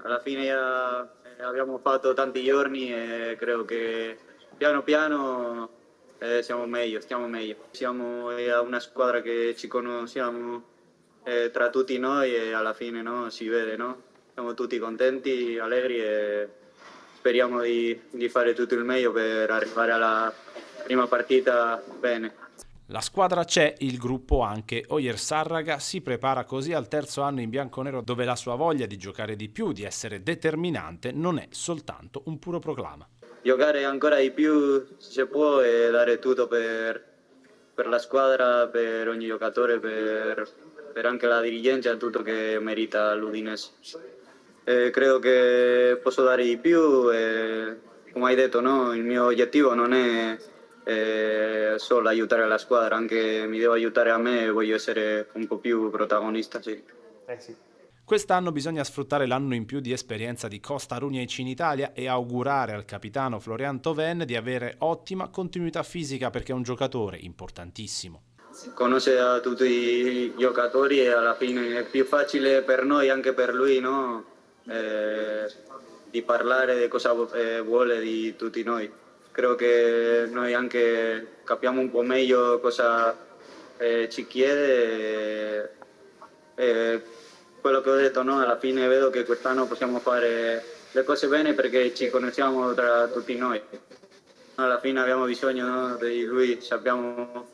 alla fine abbiamo fatto tanti giorni e credo che piano piano stiamo meglio. Siamo una squadra che ci conosciamo tra tutti noi e alla fine no, si vede, no? Siamo tutti contenti, allegri e speriamo di fare tutto il meglio per arrivare alla prima partita bene. La squadra c'è, il gruppo anche. Ojersarraga si prepara così al terzo anno in bianconero, dove la sua voglia di giocare di più, di essere determinante, non è soltanto un puro proclama. Giocare ancora di più se può e dare tutto per la squadra, per ogni giocatore, per anche la dirigenza, tutto che merita l'Udinese. Credo che posso dare di più e, come hai detto, no? Il mio obiettivo non è solo aiutare la squadra, anche mi devo aiutare a me e voglio essere un po' più protagonista. Sì. Quest'anno bisogna sfruttare l'anno in più di esperienza di Costa Runiaic in Italia e augurare al capitano Florian Thauvin di avere ottima continuità fisica, perché è un giocatore importantissimo. Conosce a tutti i giocatori e alla fine è più facile per noi, anche per lui, no? Di parlare di cosa vuole di tutti noi. Credo che noi anche capiamo un po' meglio cosa ci chiede e quello che ho detto, no? Alla fine vedo che quest'anno possiamo fare le cose bene perché ci conosciamo tra tutti noi. Alla fine abbiamo bisogno, no, di lui, sappiamo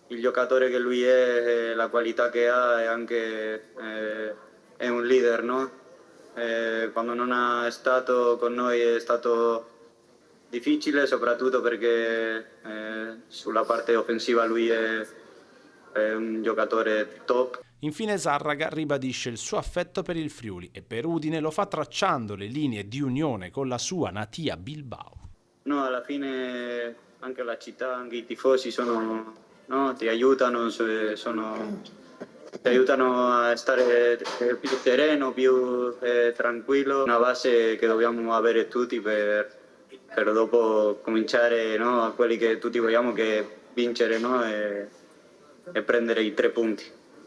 il giocatore che lui è, la qualità che ha e anche è un leader, no? Quando non è stato con noi è stato difficile, soprattutto perché sulla parte offensiva lui è un giocatore top. Infine Sarraga ribadisce il suo affetto per il Friuli e per Udine lo fa tracciando le linee di unione con la sua natia Bilbao. No, alla fine anche la città, anche i tifosi sono, no, ti aiutano, ti aiutano a stare più sereno, più tranquillo. Una base che dobbiamo avere tutti per dopo cominciare, no, a quelli che tutti vogliamo, che vincere, no, e prendere i 3 punti.